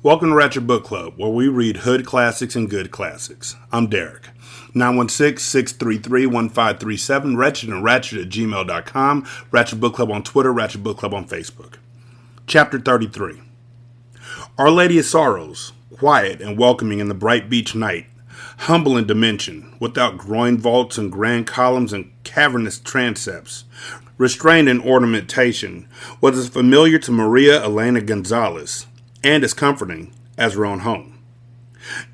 Welcome to Ratchet Book Club, where we read hood classics and good classics. I'm Derek. 916-633-1537, Ratchet and Ratchet at gmail.com, Ratchet Book Club on Twitter, Ratchet Book Club on Facebook. Chapter 33. Our Lady of Sorrows, quiet and welcoming in the bright beach night, humble in dimension, without groin vaults and grand columns and cavernous transepts, restrained in ornamentation, was as familiar to Maria Elena Gonzalez, and as comforting as her own home.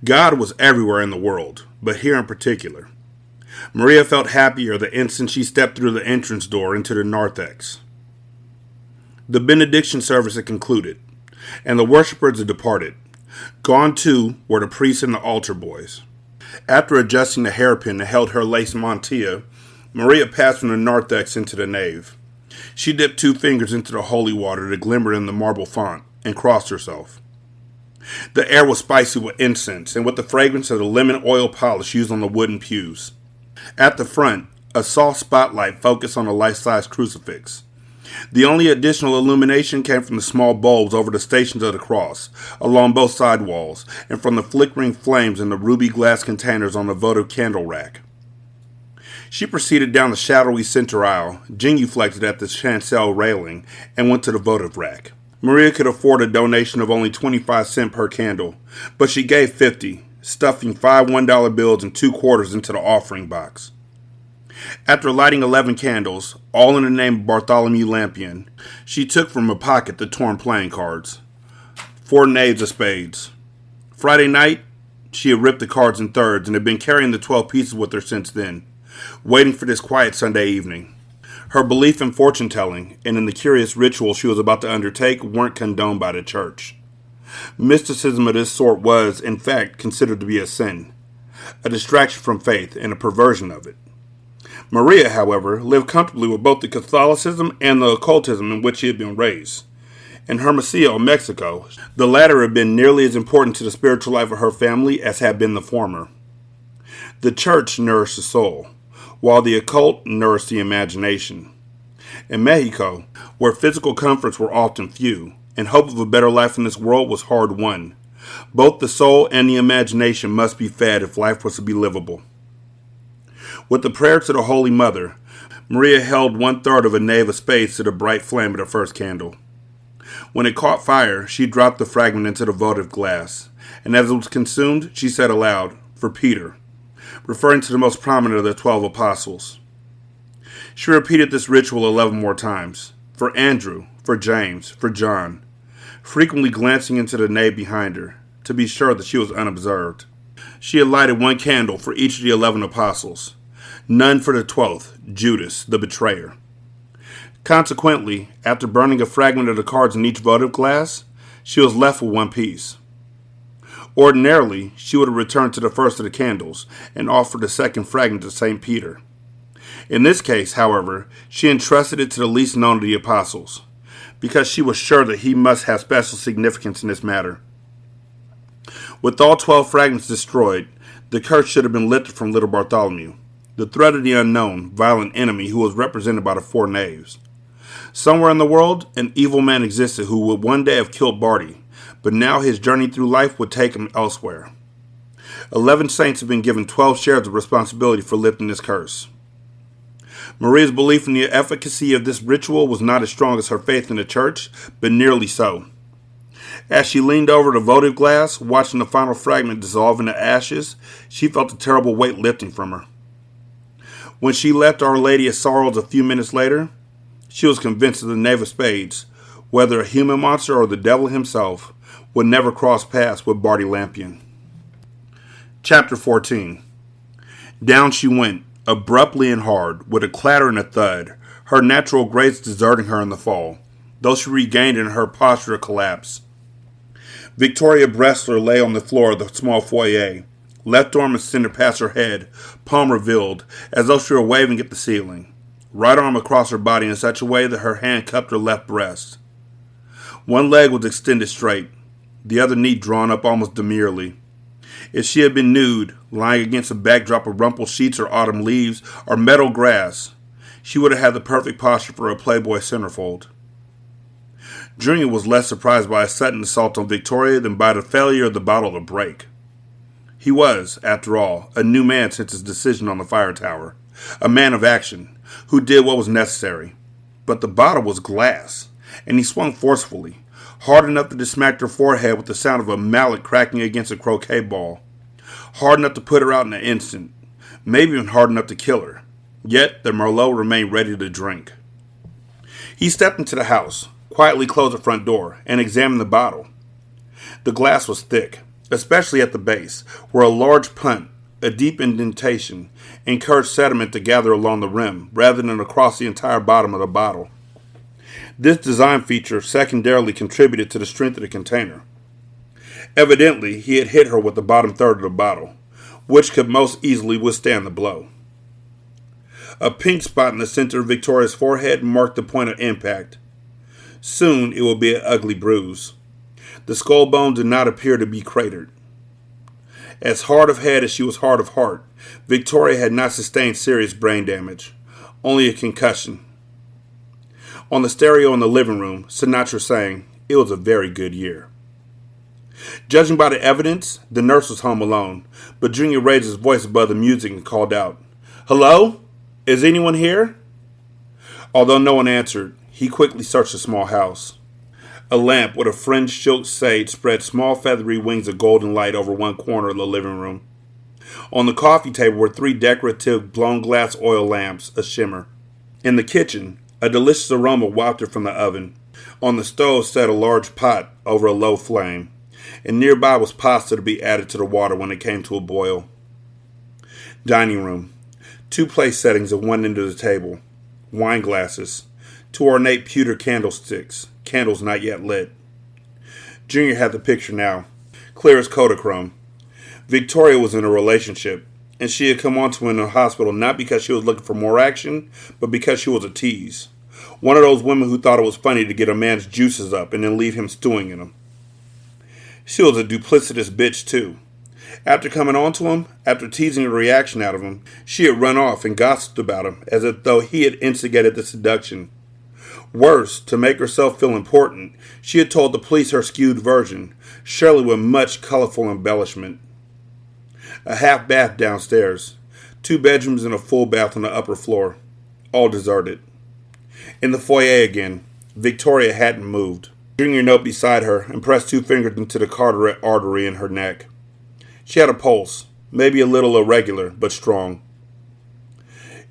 God was everywhere in the world, but here in particular. Maria felt happier the instant she stepped through the entrance door into the narthex. The benediction service had concluded, and the worshippers had departed. Gone too were the priests and the altar boys. After adjusting the hairpin that held her lace mantilla, Maria passed from the narthex into the nave. She dipped 2 fingers into the holy water that glimmered in the marble font, and crossed herself. The air was spicy with incense and with the fragrance of the lemon oil polish used on the wooden pews. At the front, a soft spotlight focused on a life-size crucifix. The only additional illumination came from the small bulbs over the Stations of the Cross, along both side walls, and from the flickering flames in the ruby glass containers on the votive candle rack. She proceeded down the shadowy center aisle, genuflected at the chancel railing, and went to the votive rack. Maria could afford a donation of only 25 cents per candle, but she gave 50, stuffing 5 $1 bills and 2 quarters into the offering box. After lighting 11 candles, all in the name of Bartholomew Lampion, she took from her pocket the torn playing cards. 4 knaves of spades. Friday night, she had ripped the cards in thirds and had been carrying the 12 pieces with her since then, waiting for this quiet Sunday evening. Her belief in fortune-telling and in the curious ritual she was about to undertake weren't condoned by the church. Mysticism of this sort was, in fact, considered to be a sin, a distraction from faith and a perversion of it. Maria, however, lived comfortably with both the Catholicism and the occultism in which she had been raised. In Hermosillo, Mexico, the latter had been nearly as important to the spiritual life of her family as had been the former. The church nourished the soul, while the occult nourished the imagination. In Mexico, where physical comforts were often few, and hope of a better life in this world was hard won, both the soul and the imagination must be fed if life was to be livable. With the prayer to the Holy Mother, Maria held 1/3 of a knave of spades to the bright flame of the first candle. When it caught fire, she dropped the fragment into the votive glass, and as it was consumed, she said aloud, "For Peter," referring to the most prominent of the 12 apostles. She repeated this ritual 11 more times, for Andrew, for James, for John, frequently glancing into the nave behind her, to be sure that she was unobserved. She had lighted 1 candle for each of the 11 apostles, none for the 12th, Judas, the betrayer. Consequently, after burning a fragment of the cards in each votive glass, she was left with 1 piece. Ordinarily, she would have returned to the first of the candles and offered the second fragment to St. Peter. In this case, however, she entrusted it to the least known of the apostles, because she was sure that he must have special significance in this matter. With all 12 fragments destroyed, the curse should have been lifted from little Bartholomew, the threat of the unknown, violent enemy who was represented by the 4 knaves. Somewhere in the world, an evil man existed who would one day have killed Barty, but now his journey through life would take him elsewhere. 11 saints have been given 12 shares of responsibility for lifting this curse. Maria's belief in the efficacy of this ritual was not as strong as her faith in the church, but nearly so. As she leaned over the votive glass, watching the final fragment dissolve into ashes, she felt a terrible weight lifting from her. When she left Our Lady of Sorrows a few minutes later, she was convinced that the Knave of Spades, whether a human monster or the devil himself, would never cross paths with Barty Lampion. Chapter 14. Down she went, abruptly and hard, with a clatter and a thud, her natural grace deserting her in the fall, though she regained in her posture of collapse. Victoria Bressler lay on the floor of the small foyer, left arm extended past her head, palm revealed, as though she were waving at the ceiling, right arm across her body in such a way that her hand cupped her left breast. 1 leg was extended straight, the other knee drawn up almost demurely. If she had been nude, lying against a backdrop of rumpled sheets or autumn leaves or meadow grass, she would have had the perfect posture for a Playboy centerfold. Junior was less surprised by a sudden assault on Victoria than by the failure of the bottle to break. He was, after all, a new man since his decision on the fire tower, a man of action, who did what was necessary. But the bottle was glass, and he swung forcefully, hard enough to smack her forehead with the sound of a mallet cracking against a croquet ball, hard enough to put her out in an instant, maybe even hard enough to kill her. Yet the Merlot remained ready to drink. He stepped into the house, quietly closed the front door, and examined the bottle. The glass was thick, especially at the base, where a large punt, a deep indentation, encouraged sediment to gather along the rim, rather than across the entire bottom of the bottle. This design feature secondarily contributed to the strength of the container. Evidently, he had hit her with the bottom third of the bottle, which could most easily withstand the blow. A pink spot in the center of Victoria's forehead marked the point of impact. Soon it would be an ugly bruise. The skull bone did not appear to be cratered. As hard of head as she was hard of heart, Victoria had not sustained serious brain damage, only a concussion. On the stereo in the living room, Sinatra sang, "It was a very good year." Judging by the evidence, the nurse was home alone, but Junior raised his voice above the music and called out, "Hello? Is anyone here?" Although no one answered, he quickly searched the small house. A lamp with a fringed gilt sage spread small feathery wings of golden light over one corner of the living room. On the coffee table were 3 decorative blown glass oil lamps, a shimmer. In the kitchen, a delicious aroma wafted from the oven. On the stove sat a large pot over a low flame, and nearby was pasta to be added to the water when it came to a boil. Dining room. 2 place settings at one end of the table. Wine glasses. 2 ornate pewter candlesticks, candles not yet lit. Junior had the picture now, clear as Kodachrome. Victoria was in a relationship, and she had come onto him in the hospital not because she was looking for more action, but because she was a tease. One of those women who thought it was funny to get a man's juices up and then leave him stewing in them. She was a duplicitous bitch, too. After coming on to him, after teasing a reaction out of him, she had run off and gossiped about him as if though he had instigated the seduction. Worse, to make herself feel important, she had told the police her skewed version, surely with much colorful embellishment. A half bath downstairs, 2 bedrooms and a full bath on the upper floor, all deserted. In the foyer again, Victoria hadn't moved. Junior knelt beside her and pressed 2 fingers into the carotid artery in her neck. She had a pulse, maybe a little irregular, but strong.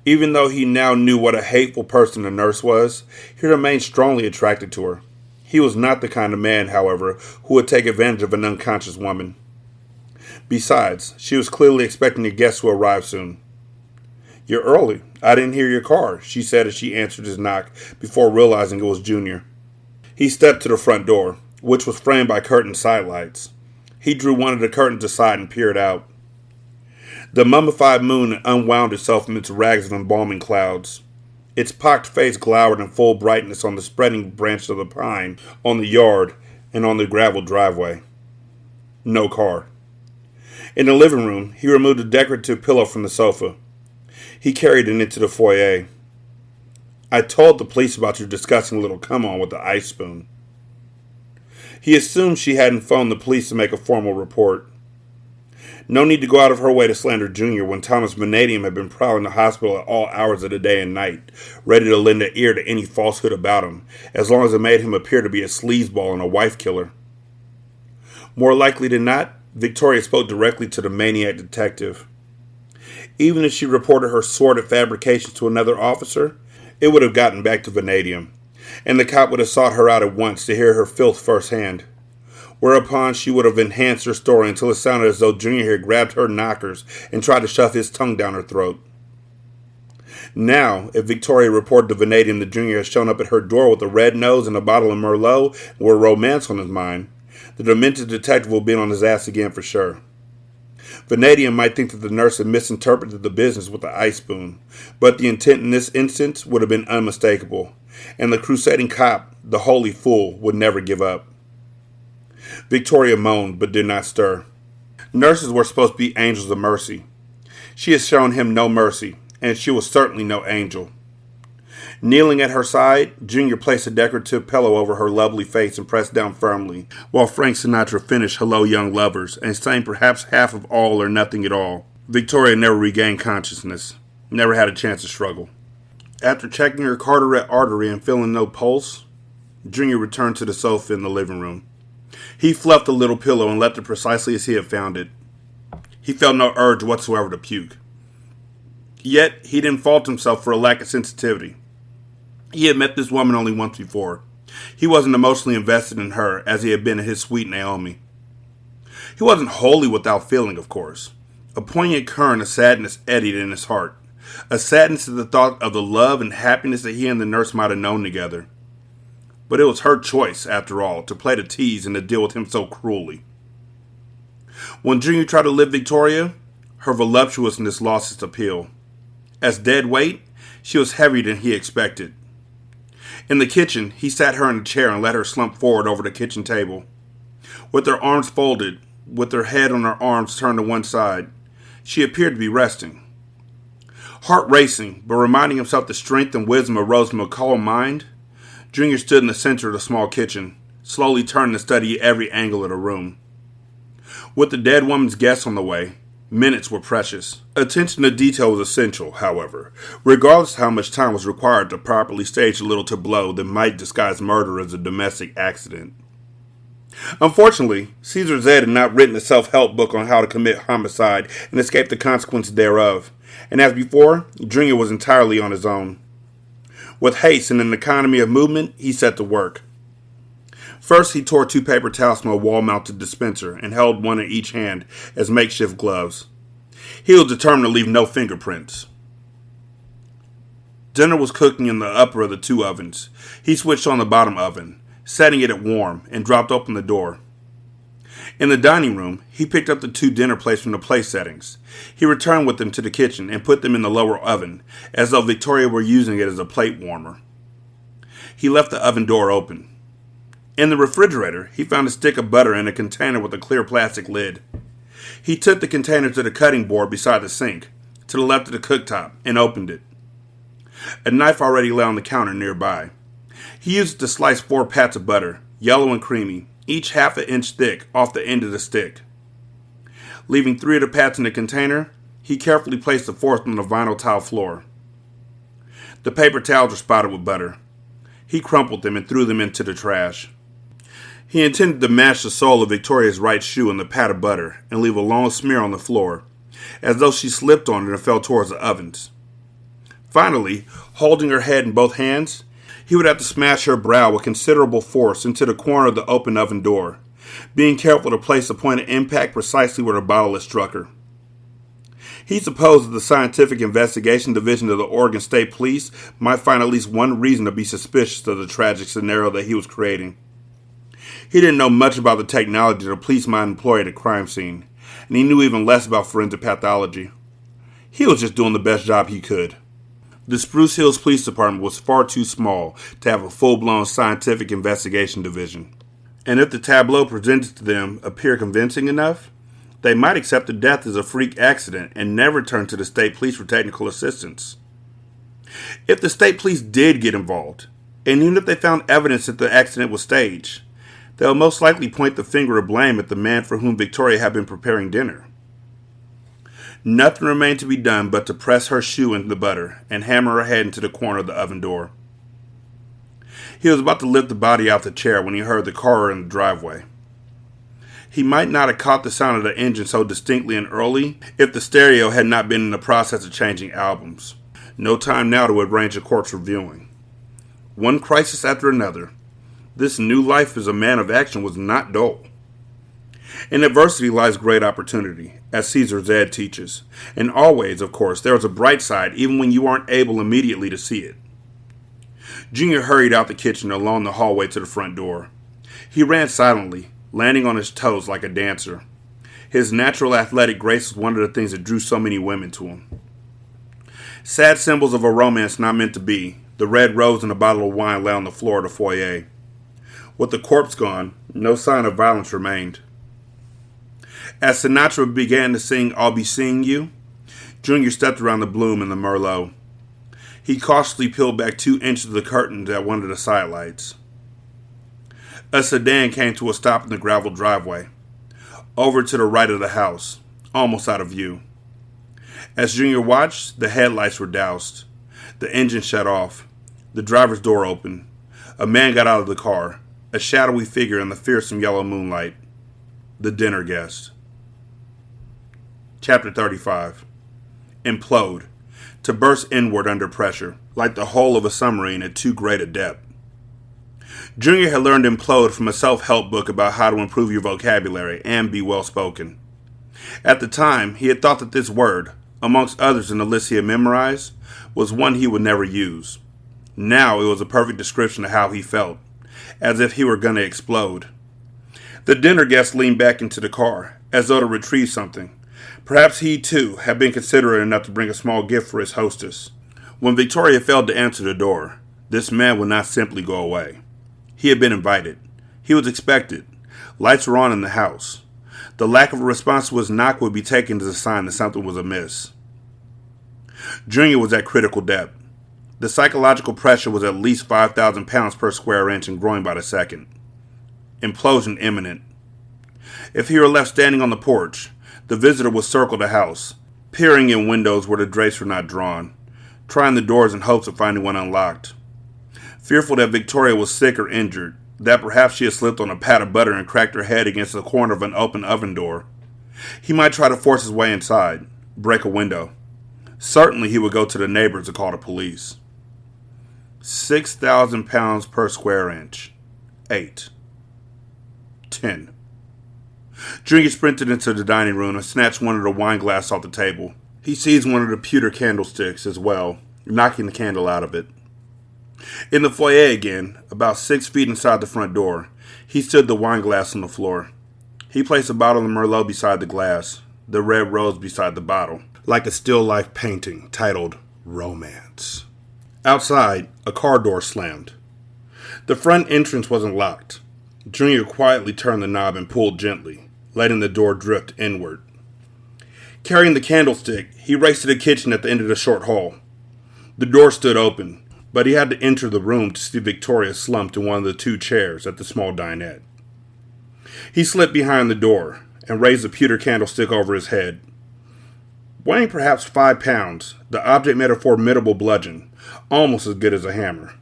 Even though he now knew what a hateful person the nurse was, he remained strongly attracted to her. He was not the kind of man, however, who would take advantage of an unconscious woman. Besides, she was clearly expecting a guest to arrive soon. "You're early. I didn't hear your car," she said as she answered his knock, before realizing it was Junior. He stepped to the front door, which was framed by curtain sidelights. He drew one of the curtains aside and peered out. The mummified moon unwound itself from its rags of embalming clouds. Its pocked face glowered in full brightness on the spreading branches of the pine, on the yard, and on the gravel driveway. No car. In the living room, he removed a decorative pillow from the sofa. He carried it into the foyer. "I told the police about your disgusting little come-on with the ice spoon." He assumed she hadn't phoned the police to make a formal report. No need to go out of her way to slander Junior when Thomas Vanadium had been prowling the hospital at all hours of the day and night, ready to lend an ear to any falsehood about him, as long as it made him appear to be a sleazeball and a wife-killer. More likely than not, Victoria spoke directly to the maniac detective. Even if she reported her sordid fabrications to another officer, it would have gotten back to Vanadium, and the cop would have sought her out at once to hear her filth firsthand. Whereupon she would have enhanced her story until it sounded as though Junior had grabbed her knockers and tried to shove his tongue down her throat. Now, if Victoria reported to Vanadium that Junior had shown up at her door with a red nose and a bottle of Merlot and with romance on his mind, the demented detective would be on his ass again for sure. Vanadium might think that the nurse had misinterpreted the business with the ice spoon, but the intent in this instance would have been unmistakable, and the crusading cop, the holy fool, would never give up. Victoria moaned, but did not stir. Nurses were supposed to be angels of mercy. She had shown him no mercy, and she was certainly no angel. Kneeling at her side, Junior placed a decorative pillow over her lovely face and pressed down firmly, while Frank Sinatra finished Hello Young Lovers and sang perhaps half of All or Nothing at All. Victoria never regained consciousness, never had a chance to struggle. After checking her carotid artery and feeling no pulse, Junior returned to the sofa in the living room. He fluffed the little pillow and left it precisely as he had found it. He felt no urge whatsoever to puke. Yet, he didn't fault himself for a lack of sensitivity. He had met this woman only once before. He wasn't emotionally invested in her as he had been in his sweet Naomi. He wasn't wholly without feeling, of course. A poignant current of sadness eddied in his heart. A sadness at the thought of the love and happiness that he and the nurse might have known together. But it was her choice, after all, to play the tease and to deal with him so cruelly. When Junior tried to lift Victoria, her voluptuousness lost its appeal. As dead weight, she was heavier than he expected. In the kitchen, he sat her in a chair and let her slump forward over the kitchen table. With her arms folded, with her head on her arms turned to one side, she appeared to be resting. Heart racing, but reminding himself the strength and wisdom arose from a calm mind, Junior stood in the center of the small kitchen, slowly turning to study every angle of the room. With the dead woman's guests on the way, minutes were precious. Attention to detail was essential, however, regardless of how much time was required to properly stage a little tableau that might disguise murder as a domestic accident. Unfortunately, Cesar Z had not written a self-help book on how to commit homicide and escape the consequences thereof, and as before, Junior was entirely on his own. With haste and an economy of movement, he set to work. First, he tore 2 paper towels from a wall-mounted dispenser and held one in each hand as makeshift gloves. He was determined to leave no fingerprints. Dinner was cooking in the upper of the 2 ovens. He switched on the bottom oven, setting it at warm, and dropped open the door. In the dining room, he picked up the 2 dinner plates from the place settings. He returned with them to the kitchen and put them in the lower oven, as though Victoria were using it as a plate warmer. He left the oven door open. In the refrigerator, he found a stick of butter in a container with a clear plastic lid. He took the container to the cutting board beside the sink, to the left of the cooktop, and opened it. A knife already lay on the counter nearby. He used it to slice 4 pats of butter, yellow and creamy, each half an inch thick, off the end of the stick. Leaving 3 of the pats in the container, he carefully placed the 4th on the vinyl tile floor. The paper towels were spotted with butter. He crumpled them and threw them into the trash. He intended to mash the sole of Victoria's right shoe in the pat of butter and leave a long smear on the floor, as though she slipped on it and fell towards the ovens. Finally, holding her head in both hands, he would have to smash her brow with considerable force into the corner of the open oven door, being careful to place the point of impact precisely where the bottle had struck her. He supposed that the Scientific Investigation Division of the Oregon State Police might find at least one reason to be suspicious of the tragic scenario that he was creating. He didn't know much about the technology the police might employ at a crime scene, and he knew even less about forensic pathology. He was just doing the best job he could. The Spruce Hills Police Department was far too small to have a full-blown scientific investigation division. And if the tableau presented to them appeared convincing enough, they might accept the death as a freak accident and never turn to the state police for technical assistance. If the state police did get involved, and even if they found evidence that the accident was staged, they'll most likely point the finger of blame at the man for whom Victoria had been preparing dinner. Nothing remained to be done but to press her shoe into the butter and hammer her head into the corner of the oven door. He was about to lift the body out the chair when he heard the car in the driveway. He might not have caught the sound of the engine so distinctly and early if the stereo had not been in the process of changing albums. No time now to arrange a corpse reviewing. One crisis after another. This new life as a man of action was not dull. In adversity lies great opportunity, as Cesar Z teaches. And always, of course, there is a bright side even when you aren't able immediately to see it. Junior hurried out the kitchen and along the hallway to the front door. He ran silently, landing on his toes like a dancer. His natural athletic grace was one of the things that drew so many women to him. Sad symbols of a romance not meant to be, the red rose and a bottle of wine lay on the floor of the foyer. With the corpse gone, no sign of violence remained. As Sinatra began to sing I'll Be Seeing You, Junior stepped around the bloom in the Merlot. He cautiously peeled back 2 inches of the curtains at one of the sidelights. A sedan came to a stop in the gravel driveway, over to the right of the house, almost out of view. As Junior watched, the headlights were doused. The engine shut off. The driver's door opened. A man got out of the car, a shadowy figure in the fearsome yellow moonlight. The dinner guest. Chapter 35. Implode. To burst inward under pressure, like the hull of a submarine at too great a depth. Junior had learned implode from a self-help book about how to improve your vocabulary and be well-spoken. At the time, he had thought that this word, amongst others in the list he had memorized, was one he would never use. Now it was a perfect description of how he felt, as if he were going to explode. The dinner guest leaned back into the car, as though to retrieve something. Perhaps he, too, had been considerate enough to bring a small gift for his hostess. When Victoria failed to answer the door, this man would not simply go away. He had been invited. He was expected. Lights were on in the house. The lack of a response to his knock would be taken as a sign that something was amiss. Junior was at critical depth. The psychological pressure was at least 5,000 pounds per square inch and growing by the second. Implosion imminent. If he were left standing on the porch, the visitor would circle the house, peering in windows where the drapes were not drawn, trying the doors in hopes of finding one unlocked. Fearful that Victoria was sick or injured, that perhaps she had slipped on a pat of butter and cracked her head against the corner of an open oven door, he might try to force his way inside, break a window. Certainly he would go to the neighbors to call the police. 6,000 pounds per square inch. 8. 10. Junior sprinted into the dining room and snatched one of the wine glasses off the table. He seized one of the pewter candlesticks as well, knocking the candle out of it. In the foyer again, about 6 feet inside the front door, he stood the wine glass on the floor. He placed a bottle of Merlot beside the glass, the red rose beside the bottle, like a still life painting titled Romance. Outside, a car door slammed. The front entrance wasn't locked. Junior quietly turned the knob and pulled gently, letting the door drift inward. Carrying the candlestick, he raced to the kitchen at the end of the short hall. The door stood open, but he had to enter the room to see Victoria slumped in one of the 2 chairs at the small dinette. He slipped behind the door and raised the pewter candlestick over his head. Weighing perhaps 5 pounds, the object made a formidable bludgeon, almost as good as a hammer.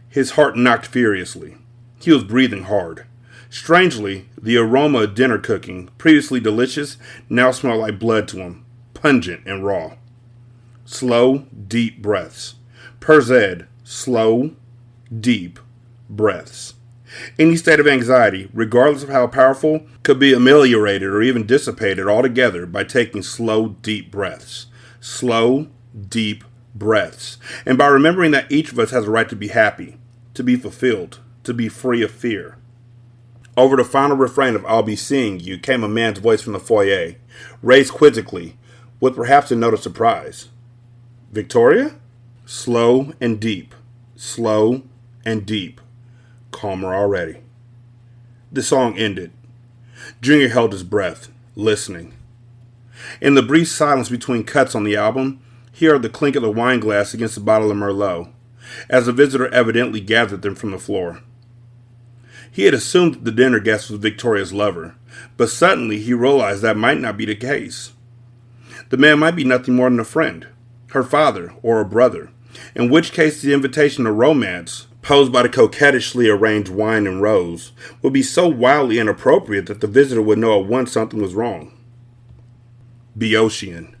His heart knocked furiously. He was breathing hard. Strangely, the aroma of dinner cooking, previously delicious, now smelled like blood to him, pungent and raw. Slow, deep breaths. Per Zed, slow, deep breaths. Any state of anxiety, regardless of how powerful, could be ameliorated or even dissipated altogether by taking slow, deep breaths. Slow, deep breaths. And by remembering that each of us has a right to be happy, to be fulfilled, to be free of fear. Over the final refrain of I'll Be Seeing You came a man's voice from the foyer, raised quizzically, with perhaps a note of surprise. Victoria? Slow and deep. Slow and deep. Calmer already. The song ended. Junior held his breath, listening. In the brief silence between cuts on the album, he heard the clink of the wine glass against the bottle of Merlot, as the visitor evidently gathered them from the floor. He had assumed that the dinner guest was Victoria's lover, but suddenly he realized that might not be the case. The man might be nothing more than a friend, her father, or a brother, in which case the invitation to romance, posed by the coquettishly arranged wine and rose, would be so wildly inappropriate that the visitor would know at once something was wrong. Boeotian.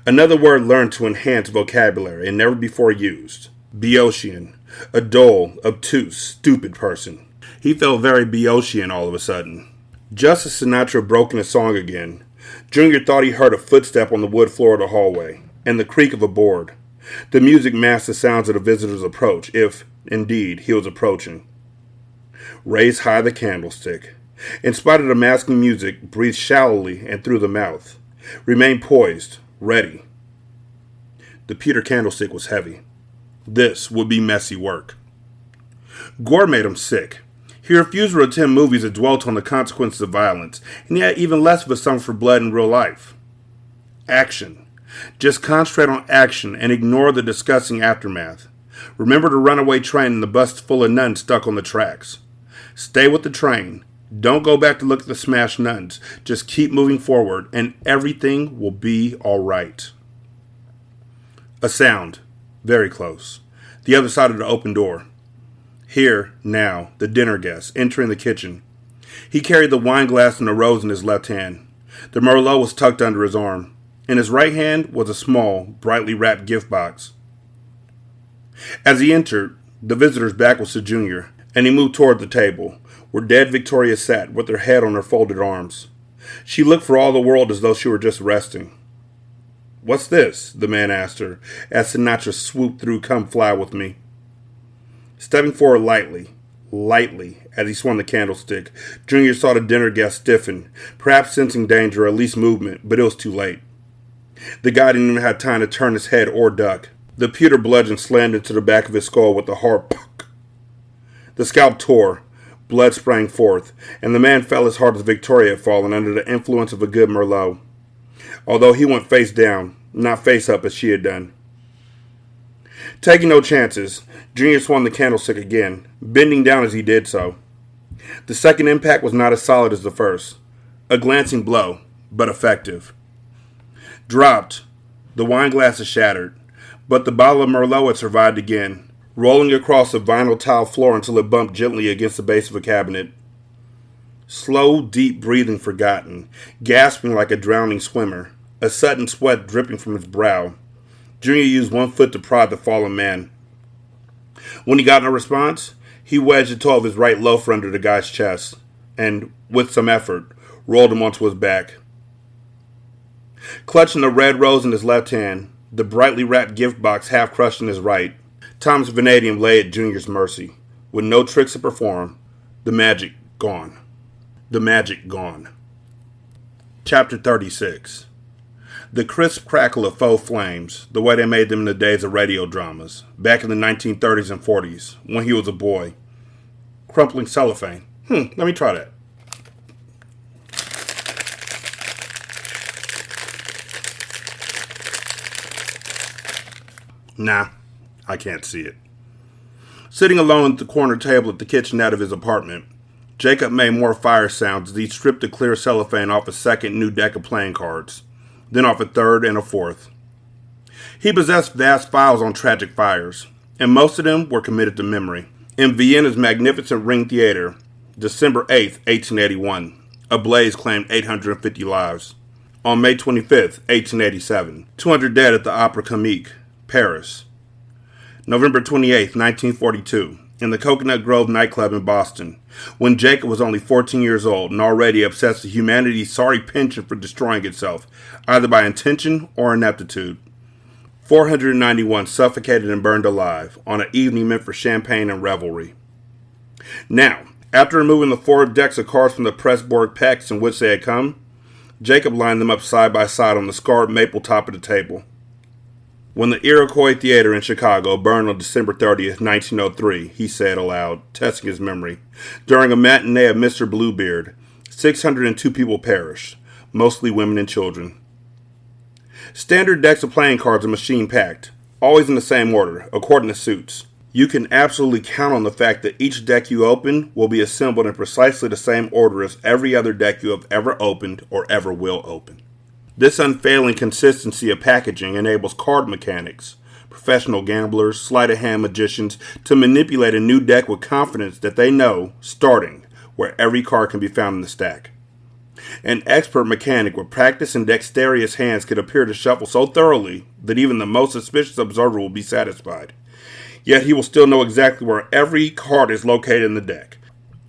Another word learned to enhance vocabulary and never before used. Boeotian. A dull, obtuse, stupid person. He felt very Boeotian all of a sudden. Just as Sinatra broke into song again, Junior thought he heard a footstep on the wood floor of the hallway, and the creak of a board. The music masked the sounds of the visitor's approach, if, indeed, he was approaching. Raised high the candlestick. In spite of the masking music, breathed shallowly and through the mouth. Remained poised, ready. The pewter candlestick was heavy. This would be messy work. Gore made him sick. He refused to attend movies that dwelt on the consequences of violence, and he had even less of a stomach for blood in real life. Action. Just concentrate on action and ignore the disgusting aftermath. Remember the runaway train and the bus full of nuns stuck on the tracks. Stay with the train. Don't go back to look at the smashed nuns. Just keep moving forward and everything will be alright. A sound. Very close. The other side of the open door. Here, now, the dinner guest, entering the kitchen. He carried the wine glass and the rose in his left hand. The Merlot was tucked under his arm. In his right hand was a small, brightly wrapped gift box. As he entered, the visitor's back was to Junior, and he moved toward the table, where dead Victoria sat with her head on her folded arms. She looked for all the world as though she were just resting. "What's this?" the man asked her, as Sinatra swooped through Come Fly With Me. Stepping forward lightly, as he swung the candlestick, Junior saw the dinner guest stiffen, perhaps sensing danger or at least movement, but it was too late. The guy didn't even have time to turn his head or duck. The pewter bludgeon slammed into the back of his skull with a hard puck. The scalp tore, blood sprang forth, and the man fell as hard as Victoria had fallen under the influence of a good Merlot. Although he went face down, not face up as she had done. Taking no chances, Junior swung the candlestick again, bending down as he did so. The second impact was not as solid as the first. A glancing blow, but effective. Dropped, the wine glass is shattered, but the bottle of Merlot had survived again, rolling across the vinyl tile floor until it bumped gently against the base of a cabinet. Slow, deep breathing forgotten, gasping like a drowning swimmer, a sudden sweat dripping from his brow. Junior used one foot to prod the fallen man. When he got no response, he wedged the toe of his right loafer under the guy's chest, and, with some effort, rolled him onto his back. Clutching the red rose in his left hand, the brightly wrapped gift box half crushed in his right, Thomas Vanadium lay at Junior's mercy, with no tricks to perform, the magic gone. The magic gone. Chapter 36. The crisp crackle of faux flames, the way they made them in the days of radio dramas, back in the 1930s and 40s, when he was a boy. Crumpling cellophane. Let me try that. Nah, I can't see it. Sitting alone at the corner table at the kitchenette of his apartment, Jacob made more fire sounds as he stripped the clear cellophane off a second new deck of playing cards, then off a third and a fourth. He possessed vast files on tragic fires, and most of them were committed to memory. In Vienna's magnificent Ring Theater, December 8th, 1881, a blaze claimed 850 lives. On May 25th, 1887, 200 dead at the Opera Comique, Paris. November 28th, 1942, in the Coconut Grove nightclub in Boston, when Jacob was only 14 years old and already obsessed with humanity's sorry penchant for destroying itself, either by intention or ineptitude. 491 suffocated and burned alive on an evening meant for champagne and revelry. Now, after removing the 4 decks of cards from the pressboard packs in which they had come, Jacob lined them up side by side on the scarred maple top of the table. When the Iroquois Theater in Chicago burned on December 30th, 1903, he said aloud, testing his memory, during a matinee of Mr. Bluebeard, 602 people perished, mostly women and children. Standard decks of playing cards are machine-packed, always in the same order, according to suits. You can absolutely count on the fact that each deck you open will be assembled in precisely the same order as every other deck you have ever opened or ever will open. This unfailing consistency of packaging enables card mechanics, professional gamblers, sleight-of-hand magicians, to manipulate a new deck with confidence that they know, starting, where every card can be found in the stack. An expert mechanic with practice and dexterous hands could appear to shuffle so thoroughly that even the most suspicious observer will be satisfied. Yet he will still know exactly where every card is located in the deck.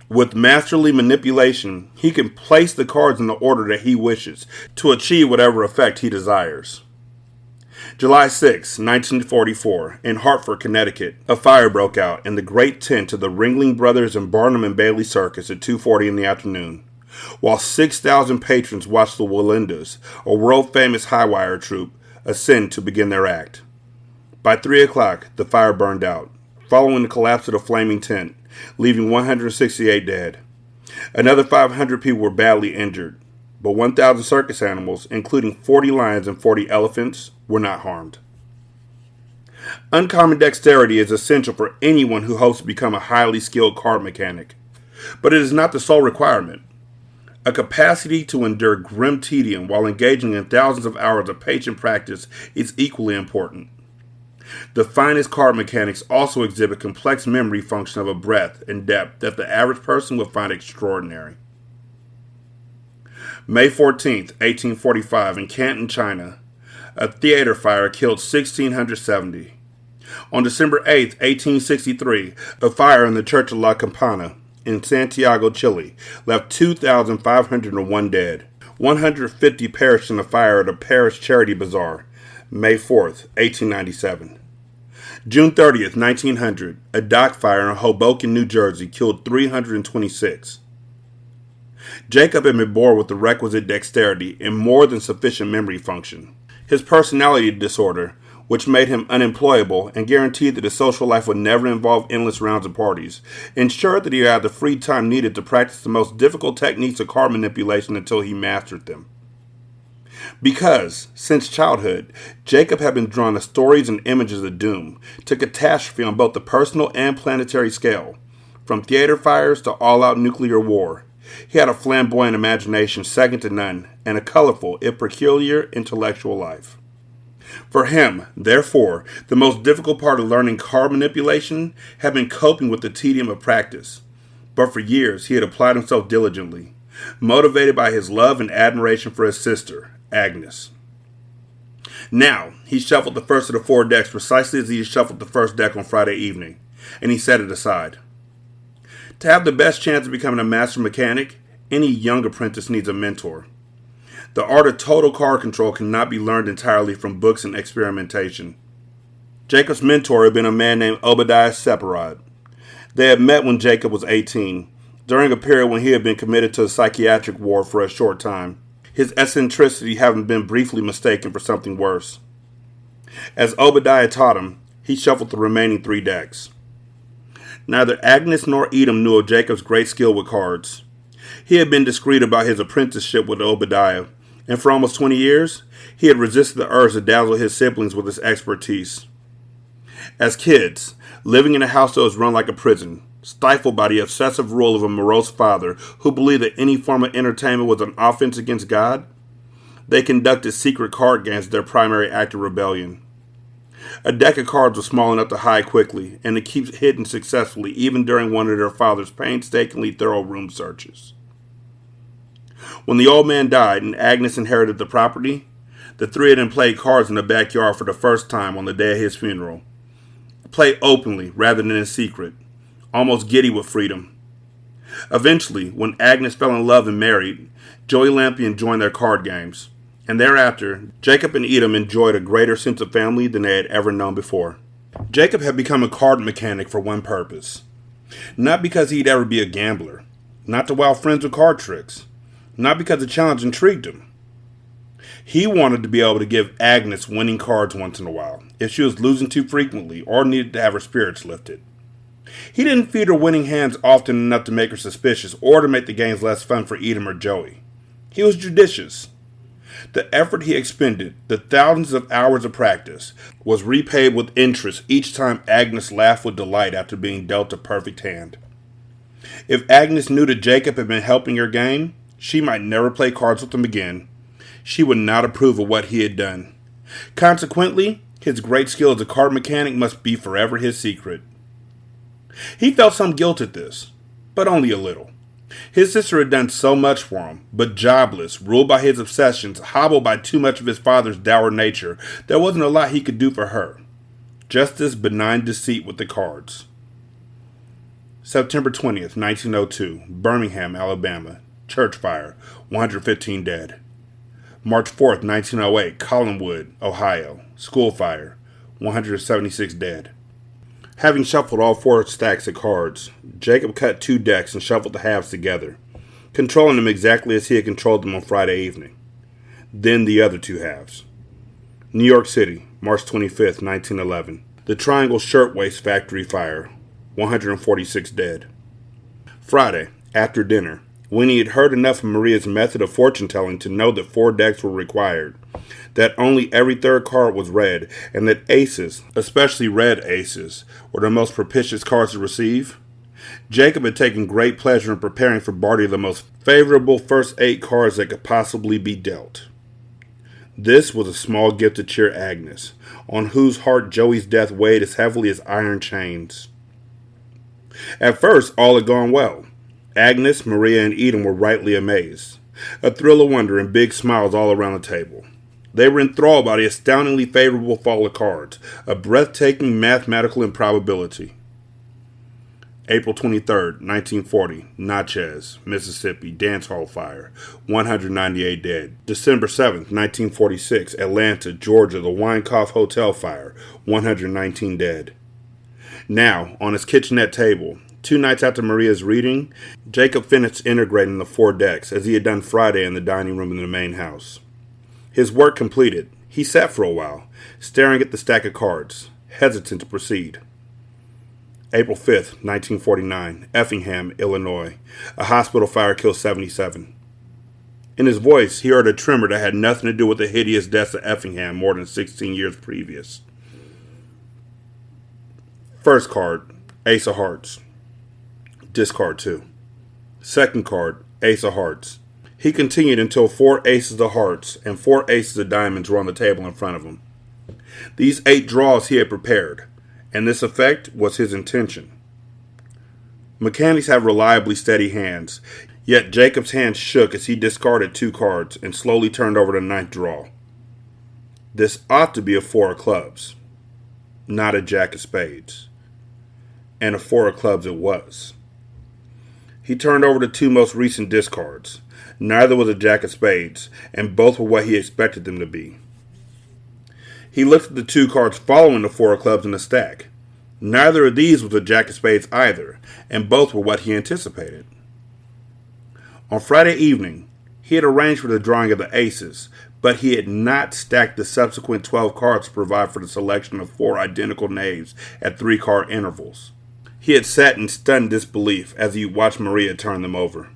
With masterly manipulation, he can place the cards in the order that he wishes to achieve whatever effect he desires. July 6, 1944, in Hartford, Connecticut, a fire broke out in the great tent of the Ringling Brothers and Barnum and Bailey Circus at 2:40 in the afternoon, while 6,000 patrons watched the Walendas, a world-famous high-wire troupe, ascend to begin their act. By 3 o'clock, the fire burned out, following the collapse of the flaming tent, leaving 168 dead. Another 500 people were badly injured. but 1,000 circus animals, including 40 lions and 40 elephants, were not harmed. Uncommon dexterity is essential for anyone who hopes to become a highly skilled card mechanic, but it is not the sole requirement. A capacity to endure grim tedium while engaging in thousands of hours of patient practice is equally important. The finest card mechanics also exhibit complex memory function of a breadth and depth that the average person would find extraordinary. May 14, 1845, in Canton, China, a theater fire killed 1,670. On December 8, 1863, a fire in the Church of La Campana in Santiago, Chile, left 2,501 dead. 150 perished in a fire at a Paris charity bazaar, May 4, 1897. June 30, 1900, a dock fire in Hoboken, New Jersey, killed 326. Jacob had been born with the requisite dexterity and more than sufficient memory function. His personality disorder, which made him unemployable and guaranteed that his social life would never involve endless rounds of parties, ensured that he had the free time needed to practice the most difficult techniques of card manipulation until he mastered them. Because, since childhood, Jacob had been drawn to stories and images of doom, to catastrophe on both the personal and planetary scale, from theater fires to all-out nuclear war. He had a flamboyant imagination second to none, and a colorful, if peculiar, intellectual life. For him, therefore, the most difficult part of learning card manipulation had been coping with the tedium of practice. But for years, he had applied himself diligently, motivated by his love and admiration for his sister, Agnes. Now, he shuffled the first of the 4 decks precisely as he had shuffled the first deck on Friday evening, and he set it aside. To have the best chance of becoming a master mechanic, any young apprentice needs a mentor. The art of total card control cannot be learned entirely from books and experimentation. Jacob's mentor had been a man named Obadiah Separad. They had met when Jacob was 18, during a period when he had been committed to a psychiatric ward for a short time, his eccentricity having been briefly mistaken for something worse. As Obadiah taught him, he shuffled the remaining 3 decks. Neither Agnes nor Edom knew of Jacob's great skill with cards. He had been discreet about his apprenticeship with Obadiah, and for almost 20 years, he had resisted the urge to dazzle his siblings with his expertise. As kids, living in a house that was run like a prison, stifled by the obsessive rule of a morose father who believed that any form of entertainment was an offense against God, they conducted secret card games as their primary act of rebellion. A deck of cards was small enough to hide quickly and to keep hidden successfully even during one of their father's painstakingly thorough room searches. When the old man died and Agnes inherited the property, the 3 of them played cards in the backyard for the first time on the day of his funeral. Played openly rather than in secret, almost giddy with freedom. Eventually, when Agnes fell in love and married, Joey Lampion joined their card games, and thereafter, Jacob and Edom enjoyed a greater sense of family than they had ever known before. Jacob had become a card mechanic for one purpose. Not because he'd ever be a gambler, not to wow friends with card tricks, not because the challenge intrigued him. He wanted to be able to give Agnes winning cards once in a while, if she was losing too frequently or needed to have her spirits lifted. He didn't feed her winning hands often enough to make her suspicious or to make the games less fun for Edom or Joey. He was judicious. The effort he expended, the thousands of hours of practice, was repaid with interest each time Agnes laughed with delight after being dealt a perfect hand. If Agnes knew that Jacob had been helping her game, she might never play cards with him again. She would not approve of what he had done. Consequently, his great skill as a card mechanic must be forever his secret. He felt some guilt at this, but only a little. His sister had done so much for him, but jobless, ruled by his obsessions, hobbled by too much of his father's dour nature, there wasn't a lot he could do for her. Just this benign deceit with the cards. September 20th, 1902, Birmingham, Alabama. Church fire, 115 dead. March 4th, 1908, Collinwood, Ohio. School fire, 176 dead. Having shuffled all 4 stacks of cards, Jacob cut 2 decks and shuffled the halves together, controlling them exactly as he had controlled them on Friday evening. Then the other 2 halves. New York City, March 25th, 1911. The Triangle Shirtwaist Factory fire, 146 dead. Friday, after dinner, when he had heard enough of Maria's method of fortune-telling to know that 4 decks were required, that only every third card was red, and that aces, especially red aces, were the most propitious cards to receive, Jacob had taken great pleasure in preparing for Barty the most favorable first 8 cards that could possibly be dealt. This was a small gift to cheer Agnes, on whose heart Joey's death weighed as heavily as iron chains. At first, all had gone well. Agnes, Maria, and Eden were rightly amazed. A thrill of wonder and big smiles all around the table. They were enthralled by the astoundingly favorable fall of cards, a breathtaking mathematical improbability. April 23rd, 1940, Natchez, Mississippi, dance hall fire, 198 dead. December 7th, 1946, Atlanta, Georgia, the Winecoff Hotel fire, 119 dead. Now, on his kitchenette table, 2 nights after Maria's reading, Jacob finished integrating the 4 decks as he had done Friday in the dining room in the main house. His work completed, he sat for a while, staring at the stack of cards, hesitant to proceed. April 5th, 1949, Effingham, Illinois. A hospital fire killed 77. In his voice, he heard a tremor that had nothing to do with the hideous deaths of Effingham more than 16 years previous. First card, Ace of Hearts. Discard 2. Second card, Ace of Hearts. He continued until 4 aces of hearts and 4 aces of diamonds were on the table in front of him. These 8 draws he had prepared, and this effect was his intention. Mechanics have reliably steady hands, yet Jacob's hand shook as he discarded 2 cards and slowly turned over the 9th draw. This ought to be a 4 of clubs, not a jack of spades. And a 4 of clubs it was. He turned over the 2 most recent discards. Neither was a jack of spades, and both were what he expected them to be. He looked at the 2 cards following the 4 of clubs in the stack. Neither of these was a jack of spades either, and both were what he anticipated. On Friday evening, he had arranged for the drawing of the aces, but he had not stacked the subsequent 12 cards to provide for the selection of 4 identical knaves at 3-card intervals. He had sat in stunned disbelief as he watched Maria turn them over.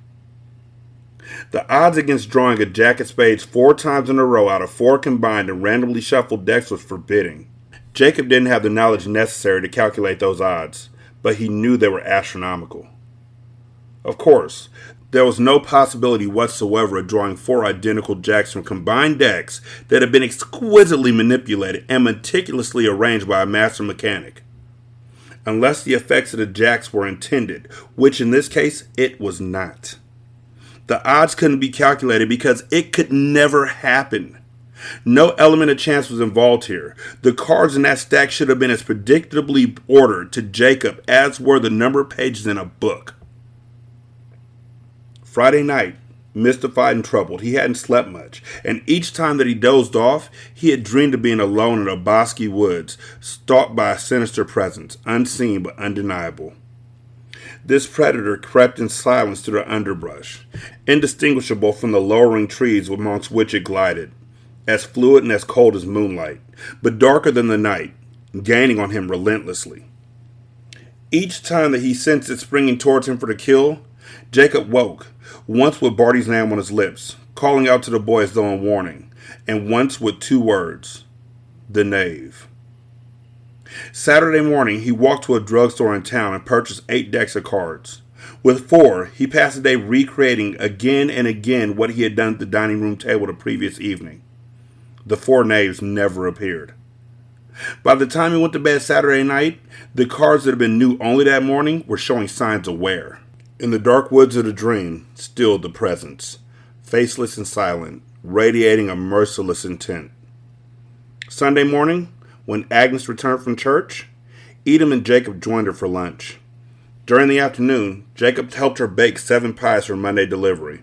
The odds against drawing a jack of spades 4 times in a row out of 4 combined and randomly shuffled decks was forbidding. Jacob didn't have the knowledge necessary to calculate those odds, but he knew they were astronomical. Of course, there was no possibility whatsoever of drawing 4 identical jacks from combined decks that had been exquisitely manipulated and meticulously arranged by a master mechanic. Unless the effects of the jacks were intended, which in this case it was not. The odds couldn't be calculated because it could never happen. No element of chance was involved here. The cards in that stack should have been as predictably ordered to Jacob as were the number of pages in a book. Friday night, mystified and troubled, he hadn't slept much, and each time that he dozed off, he had dreamed of being alone in the bosky woods, stalked by a sinister presence, unseen but undeniable. This predator crept in silence through the underbrush, indistinguishable from the lowering trees amongst which it glided, as fluid and as cold as moonlight, but darker than the night, gaining on him relentlessly. Each time that he sensed it springing towards him for the kill, Jacob woke, once with Barty's name on his lips, calling out to the boy as though in warning, and once with 2 words, the knave. Saturday morning, he walked to a drugstore in town and purchased 8 decks of cards. With 4, he passed the day recreating again and again what he had done at the dining room table the previous evening. The 4 knaves never appeared. By the time he went to bed Saturday night, the cards that had been new only that morning were showing signs of wear. In the dark woods of the dream, still the presence, faceless and silent, radiating a merciless intent. Sunday morning, when Agnes returned from church, Edom and Jacob joined her for lunch. During the afternoon, Jacob helped her bake 7 pies for Monday delivery.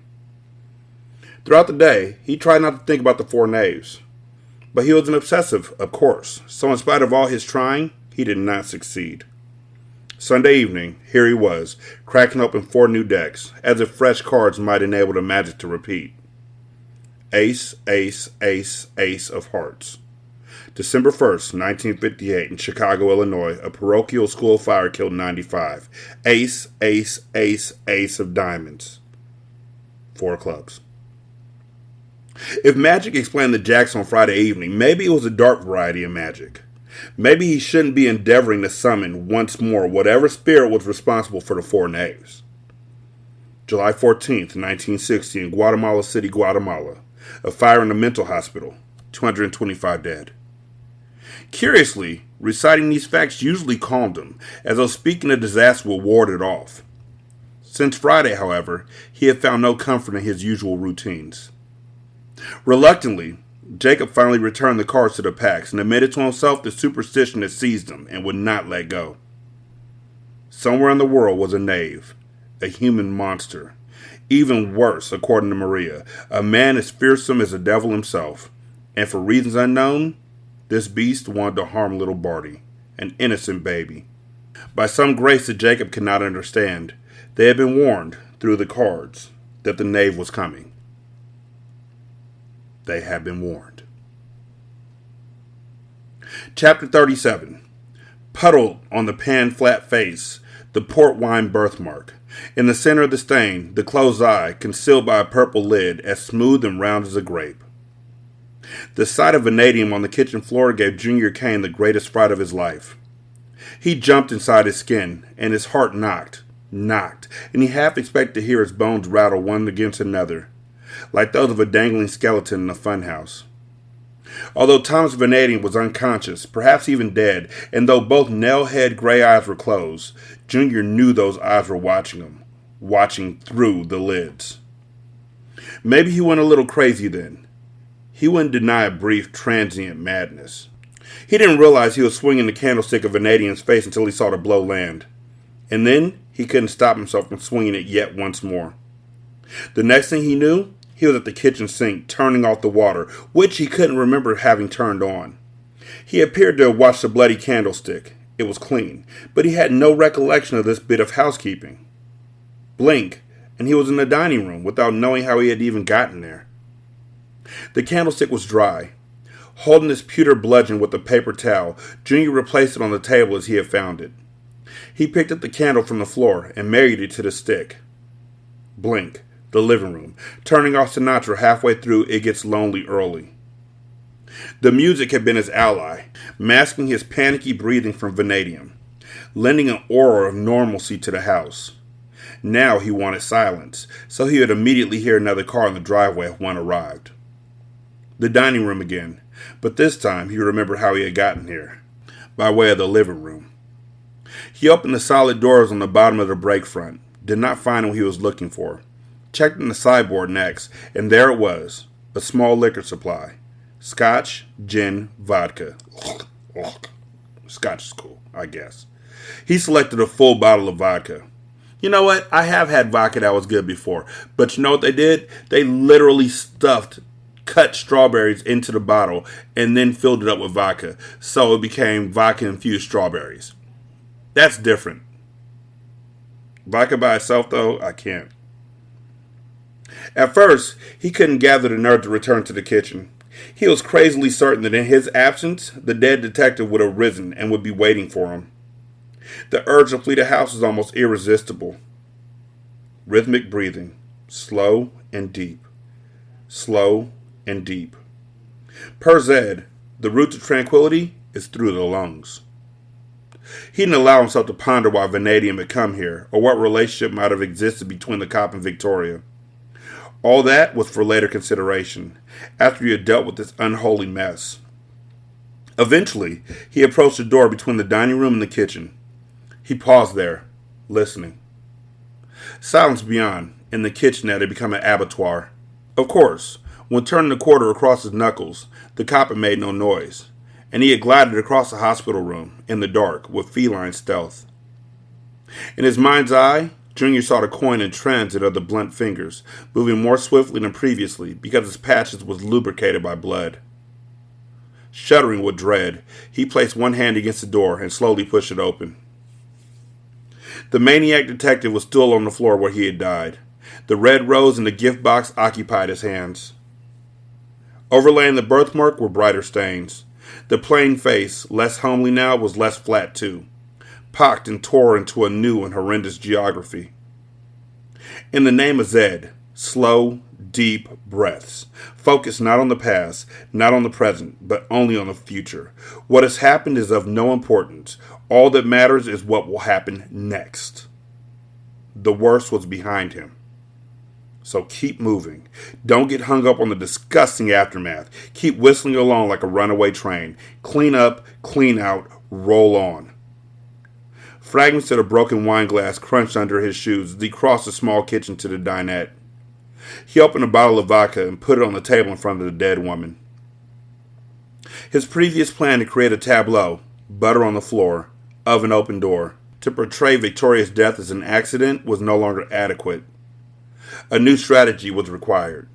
Throughout the day, he tried not to think about the 4 knaves. But he was an obsessive, of course, so in spite of all his trying, he did not succeed. Sunday evening, here he was, cracking open 4 new decks, as if fresh cards might enable the magic to repeat. Ace, ace, ace, ace of hearts. December 1st, 1958, in Chicago, Illinois, a parochial school fire killed 95. Ace, ace, ace, ace of diamonds. 4 of clubs. If magic explained the Jacks on Friday evening, maybe it was a dark variety of magic. Maybe he shouldn't be endeavoring to summon once more whatever spirit was responsible for the 4 knaves. July 14th, 1960, in Guatemala City, Guatemala. A fire in a mental hospital. 225 dead. Curiously, reciting these facts usually calmed him, as though speaking of disaster would ward it off. Since Friday, however, he had found no comfort in his usual routines. Reluctantly, Jacob finally returned the cards to the packs and admitted to himself the superstition had seized him and would not let go. Somewhere in the world was a knave, a human monster. Even worse, according to Maria, a man as fearsome as the devil himself. And for reasons unknown, this beast wanted to harm little Barty, an innocent baby. By some grace that Jacob could not understand, they had been warned, through the cards, that the knave was coming. They had been warned. Chapter 37. Puddled on the pan-flat face, the port wine birthmark. In the center of the stain, the closed eye, concealed by a purple lid, as smooth and round as a grape. The sight of vanadium on the kitchen floor gave Junior Kane the greatest fright of his life. He jumped inside his skin, and his heart knocked, and he half expected to hear his bones rattle one against another, like those of a dangling skeleton in a funhouse. Although Thomas Vanadium was unconscious, perhaps even dead, and though both nail-head gray eyes were closed, Junior knew those eyes were watching him, watching through the lids. Maybe he went a little crazy then. He wouldn't deny a brief, transient madness. He didn't realize he was swinging the candlestick of Vanadium's face until he saw the blow land. And then he couldn't stop himself from swinging it yet once more. The next thing he knew, he was at the kitchen sink, turning off the water, which he couldn't remember having turned on. He appeared to have watched the bloody candlestick. It was clean, but he had no recollection of this bit of housekeeping. Blink, and he was in the dining room without knowing how he had even gotten there. The candlestick was dry. Holding his pewter bludgeon with a paper towel, Junior replaced it on the table as he had found it. He picked up the candle from the floor and married it to the stick. Blink. The living room, turning off Sinatra halfway through It Gets Lonely Early. The music had been his ally, masking his panicky breathing from vanadium, lending an aura of normalcy to the house. Now he wanted silence, so he would immediately hear another car in the driveway if one arrived. The dining room again, but this time he remembered how he had gotten here, by way of the living room. He opened the solid doors on the bottom of the break front, did not find what he was looking for. Checked in the sideboard next, and there it was, a small liquor supply. Scotch, gin, vodka. Scotch is cool, I guess. He selected a full bottle of vodka. You know what? I have had vodka that was good before, but you know what they did? They literally stuffed cut strawberries into the bottle and then filled it up with vodka, so it became vodka-infused strawberries. That's different. Vodka by itself, though, I can't. At first, he couldn't gather the nerve to return to the kitchen. He was crazily certain that in his absence, the dead detective would have risen and would be waiting for him. The urge to flee the house was almost irresistible. Rhythmic breathing, slow and deep, slow and deep. Per Zed, the route to tranquility is through the lungs. He didn't allow himself to ponder why Vanadium had come here, or what relationship might have existed between the cop and Victoria. All that was for later consideration, after he had dealt with this unholy mess. Eventually, he approached the door between the dining room and the kitchen. He paused there, listening. Silence beyond. In the kitchen that had become an abattoir. Of course, when turning the quarter across his knuckles, the cop had made no noise, and he had glided across the hospital room, in the dark, with feline stealth. In his mind's eye, Junior saw the coin in transit of the blunt fingers, moving more swiftly than previously because its patches was lubricated by blood. Shuddering with dread, he placed one hand against the door and slowly pushed it open. The maniac detective was still on the floor where he had died. The red rose in the gift box occupied his hands. Overlaying the birthmark were brighter stains. The plain face, less homely now, was less flat too, pocked and tore into a new and horrendous geography. In the name of Zed, Slow, deep breaths. Focus not on the past, not on the present, but only on the future. What has happened is of no importance. All that matters is what will happen next. The worst was behind him. So keep moving. Don't get hung up on the disgusting aftermath. Keep whistling along like a runaway train. Clean up, clean out, roll on. Fragments of a broken wine glass crunched under his shoes as he crossed the small kitchen to the dinette. He opened a bottle of vodka and put it on the table in front of the dead woman. His previous plan to create a tableau, butter on the floor, oven open door, to portray Victoria's death as an accident was no longer adequate. A new strategy was required.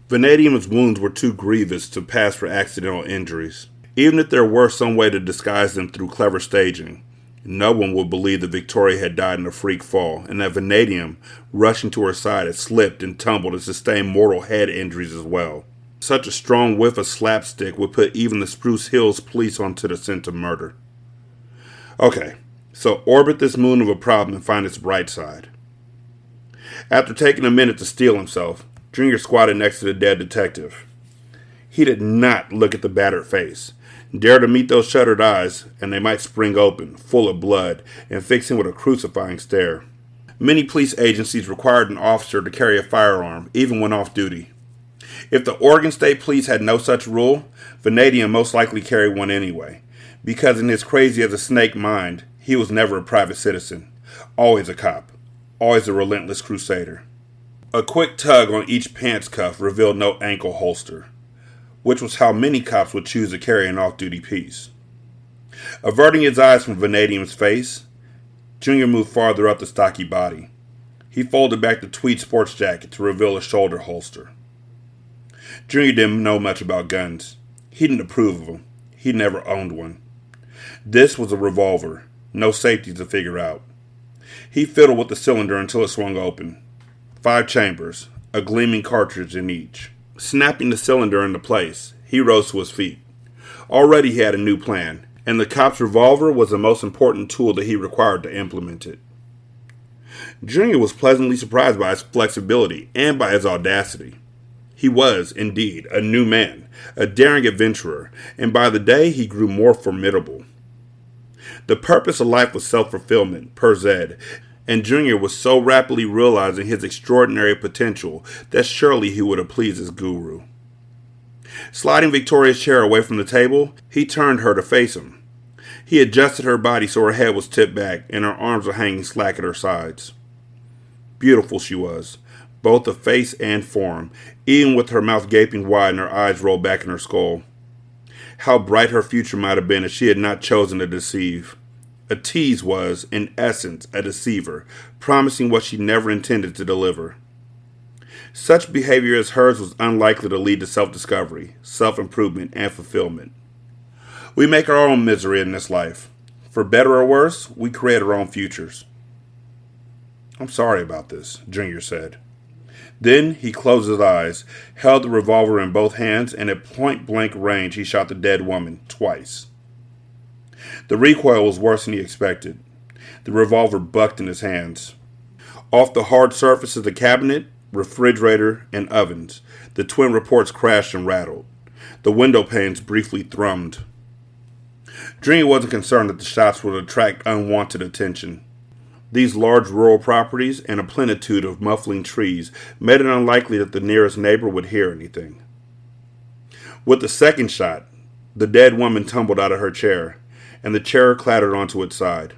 Vanadium's wounds were too grievous to pass for accidental injuries. Even if there were some way to disguise them through clever staging, no one would believe that Victoria had died in a freak fall, and that Vanadium, rushing to her side, had slipped and tumbled and sustained mortal head injuries as well. Such a strong whiff of slapstick would put even the Spruce Hills police onto the scent of murder. Okay, so orbit this moon of a problem and find its bright side. After taking a minute to steel himself, Junior squatted next to the dead detective. He did not look at the battered face. Dare to meet those shuttered eyes, and they might spring open, full of blood, and fix him with a crucifying stare. Many police agencies required an officer to carry a firearm, even when off duty. If the Oregon State Police had no such rule, Vanadium most likely carried one anyway, because in his crazy-as-a-snake mind, he was never a private citizen, always a cop, always a relentless crusader. A quick tug on each pants cuff revealed no ankle holster, which was how many cops would choose to carry an off-duty piece. Averting his eyes from Vanadium's face, Junior moved farther up the stocky body. He folded back the tweed sports jacket to reveal a shoulder holster. Junior didn't know much about guns. He didn't approve of them. He never owned one. This was a revolver, no safety to figure out. He fiddled with the cylinder until it swung open. 5 chambers, a gleaming cartridge in each. Snapping the cylinder into place, he rose to his feet. Already he had a new plan, and the cop's revolver was the most important tool that he required to implement it. Junior was pleasantly surprised by his flexibility and by his audacity. He was, indeed, a new man, a daring adventurer, and by the day he grew more formidable. The purpose of life was self-fulfillment, per Zed, and Junior was so rapidly realizing his extraordinary potential that surely he would have pleased his guru. Sliding Victoria's chair away from the table, he turned her to face him. He adjusted her body so her head was tipped back and her arms were hanging slack at her sides. Beautiful she was, both of face and form, even with her mouth gaping wide and her eyes rolled back in her skull. How bright her future might have been if she had not chosen to deceive. A tease was, in essence, a deceiver, promising what she never intended to deliver. Such behavior as hers was unlikely to lead to self-discovery, self-improvement, and fulfillment. We make our own misery in this life. For better or worse, we create our own futures. I'm sorry about this, Junior said. Then he closed his eyes, held the revolver in both hands, and at point-blank range he shot the dead woman twice. The recoil was worse than he expected. The revolver bucked in his hands. Off the hard surface of the cabinet, refrigerator, and ovens, the twin reports crashed and rattled. The window panes briefly thrummed. Junior wasn't concerned that the shots would attract unwanted attention. These large rural properties and a plenitude of muffling trees made it unlikely that the nearest neighbor would hear anything. With the second shot, the dead woman tumbled out of her chair, and the chair clattered onto its side.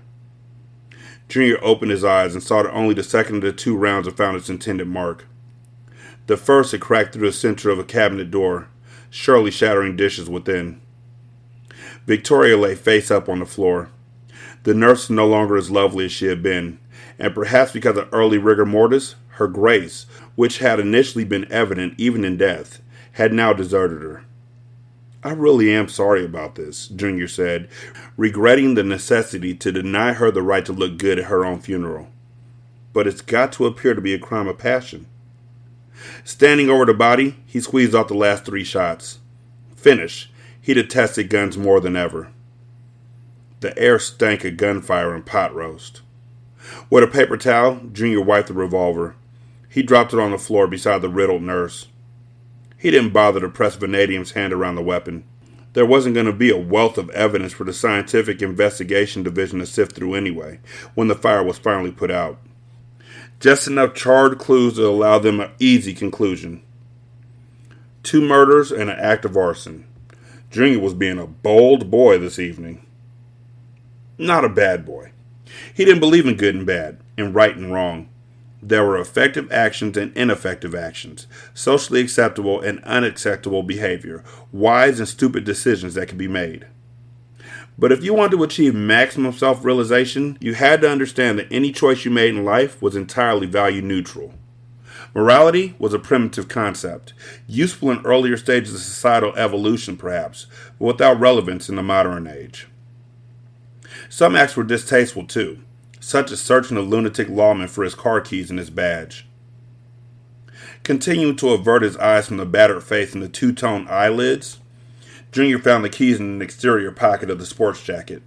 Junior opened his eyes and saw that only the second of the 2 rounds had found its intended mark. The first had cracked through the center of a cabinet door, surely shattering dishes within. Victoria lay face up on the floor. The nurse was no longer as lovely as she had been, and perhaps because of early rigor mortis, her grace, which had initially been evident even in death, had now deserted her. I really am sorry about this, Junior said, regretting the necessity to deny her the right to look good at her own funeral. But it's got to appear to be a crime of passion. Standing over the body, he squeezed out the last 3 shots. Finished, he detested guns more than ever. The air stank of gunfire and pot roast. With a paper towel, Junior wiped the revolver. He dropped it on the floor beside the riddled nurse. He didn't bother to press Vanadium's hand around the weapon. There wasn't going to be a wealth of evidence for the Scientific Investigation Division to sift through anyway, when the fire was finally put out. Just enough charred clues to allow them an easy conclusion. 2 murders and an act of arson. Junior was being a bold boy this evening. Not a bad boy. He didn't believe in good and bad, in right and wrong. There were effective actions and ineffective actions, socially acceptable and unacceptable behavior, wise and stupid decisions that could be made. But if you wanted to achieve maximum self-realization, you had to understand that any choice you made in life was entirely value neutral. Morality was a primitive concept, useful in earlier stages of societal evolution perhaps, but without relevance in the modern age. Some acts were distasteful too, such as searching a lunatic lawman for his car keys and his badge. Continuing to avert his eyes from the battered face and the two-tone eyelids, Junior found the keys in an exterior pocket of the sports jacket.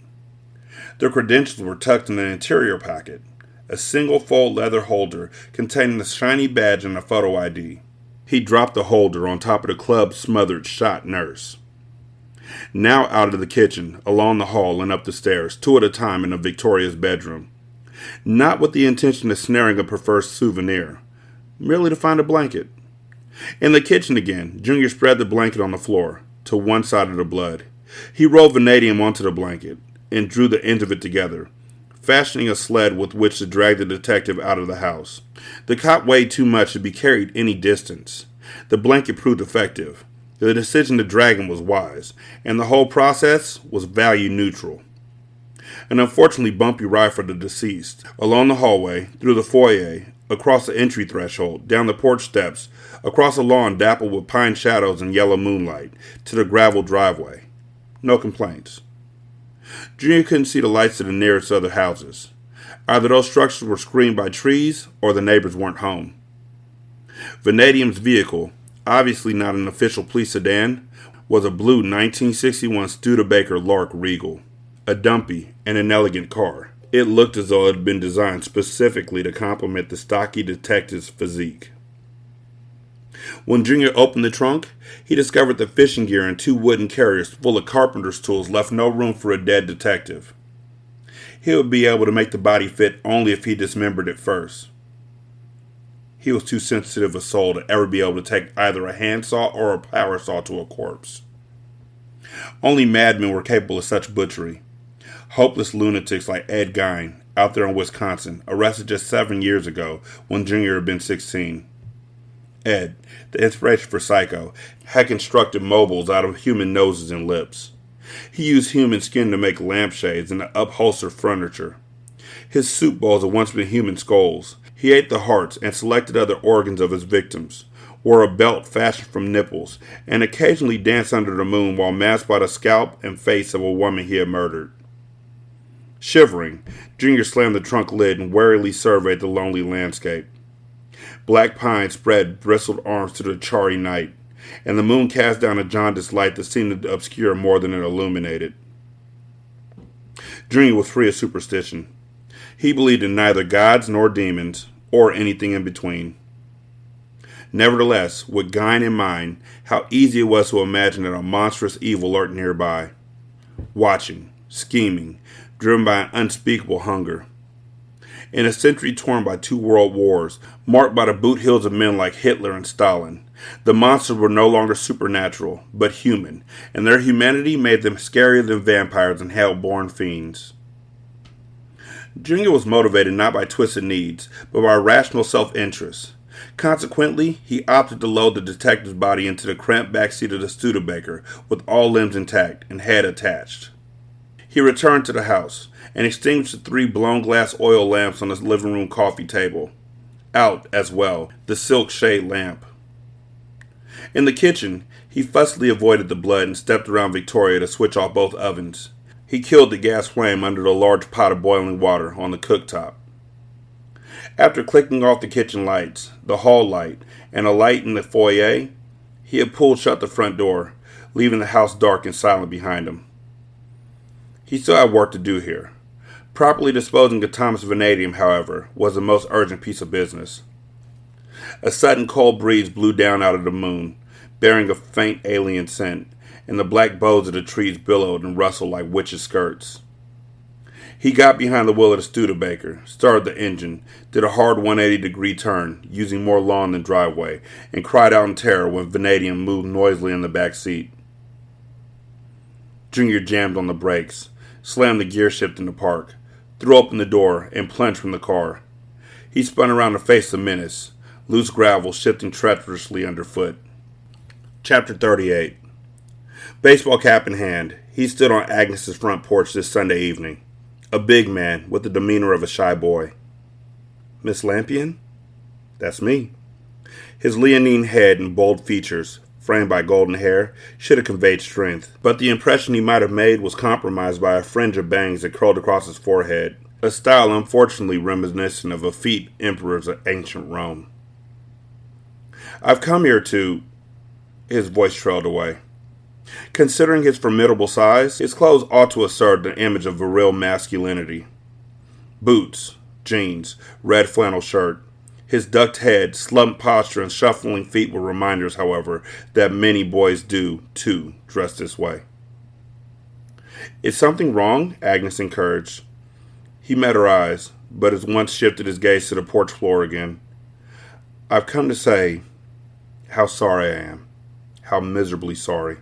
Their credentials were tucked in an interior pocket, a single fold leather holder containing a shiny badge and a photo ID. He dropped the holder on top of the club's smothered shot nurse. Now out of the kitchen, along the hall and up the stairs, 2 at a time in Victoria's bedroom. Not with the intention of snaring a preferred souvenir, merely to find a blanket. In the kitchen again, Junior spread the blanket on the floor, to one side of the blood. He rolled Vanadium onto the blanket, and drew the ends of it together, fashioning a sled with which to drag the detective out of the house. The cot weighed too much to be carried any distance. The blanket proved effective. The decision to drag him was wise, and the whole process was value neutral. An unfortunately bumpy ride for the deceased, along the hallway, through the foyer, across the entry threshold, down the porch steps, across a lawn dappled with pine shadows and yellow moonlight, to the gravel driveway. No complaints. Junior couldn't see the lights of the nearest other houses. Either those structures were screened by trees, or the neighbors weren't home. Vanadium's vehicle, obviously not an official police sedan, was a blue 1961 Studebaker Lark Regal, a dumpy and inelegant car. It looked as though it had been designed specifically to complement the stocky detective's physique. When Junior opened the trunk, he discovered the fishing gear and 2 wooden carriers full of carpenter's tools left no room for a dead detective. He would be able to make the body fit only if he dismembered it first. He was too sensitive a soul to ever be able to take either a handsaw or a power saw to a corpse. Only madmen were capable of such butchery. Hopeless lunatics like Ed Gein, out there in Wisconsin, arrested just 7 years ago when Junior had been 16. Ed, the inspiration for Psycho, had constructed mobiles out of human noses and lips. He used human skin to make lampshades and to upholster furniture. His soup bowls had once been human skulls. He ate the hearts and selected other organs of his victims, wore a belt fashioned from nipples, and occasionally danced under the moon while masked by the scalp and face of a woman he had murdered. Shivering, Junior slammed the trunk lid and warily surveyed the lonely landscape. Black pines spread bristled arms to the charry night, and the moon cast down a jaundiced light that seemed to obscure more than it illuminated. Junior was free of superstition. He believed in neither gods nor demons, or anything in between. Nevertheless, with Gein in mind, how easy it was to imagine that a monstrous evil lurked nearby, watching, scheming, driven by an unspeakable hunger. In a century torn by 2 world wars, marked by the boot heels of men like Hitler and Stalin, the monsters were no longer supernatural, but human, and their humanity made them scarier than vampires and hell-born fiends. Junior was motivated not by twisted needs, but by rational self-interest. Consequently, he opted to load the detective's body into the cramped backseat of the Studebaker with all limbs intact and head attached. He returned to the house and extinguished the 3 blown glass oil lamps on his living room coffee table. Out, as well, the silk shade lamp. In the kitchen, he fussily avoided the blood and stepped around Victoria to switch off both ovens. He killed the gas flame under the large pot of boiling water on the cooktop. After clicking off the kitchen lights, the hall light, and a light in the foyer, he had pulled shut the front door, leaving the house dark and silent behind him. He still had work to do here. Properly disposing of Thomas Vanadium, however, was the most urgent piece of business. A sudden cold breeze blew down out of the moon, bearing a faint alien scent, and the black boughs of the trees billowed and rustled like witches' skirts. He got behind the wheel of the Studebaker, started the engine, did a hard 180-degree turn, using more lawn than driveway, and cried out in terror when Vanadium moved noisily in the back seat. Junior jammed on the brakes, slammed the gear shift into park, threw open the door, and plunged from the car. He spun around to face the menace, loose gravel shifting treacherously underfoot. Chapter 38. Baseball cap in hand, he stood on Agnes's front porch this Sunday evening. A big man with the demeanor of a shy boy. Miss Lampion? That's me. His leonine head and bold features, framed by golden hair, should have conveyed strength, but the impression he might have made was compromised by a fringe of bangs that curled across his forehead, a style unfortunately reminiscent of effete emperors of ancient Rome. I've come here to... His voice trailed away. Considering his formidable size, his clothes ought to assert an image of virile masculinity. Boots, jeans, red flannel shirt. His ducked head, slumped posture, and shuffling feet were reminders, however, that many boys do, too, dress this way. Is something wrong? Agnes encouraged. He met her eyes, but at once shifted his gaze to the porch floor again. I've come to say how sorry I am. How miserably sorry.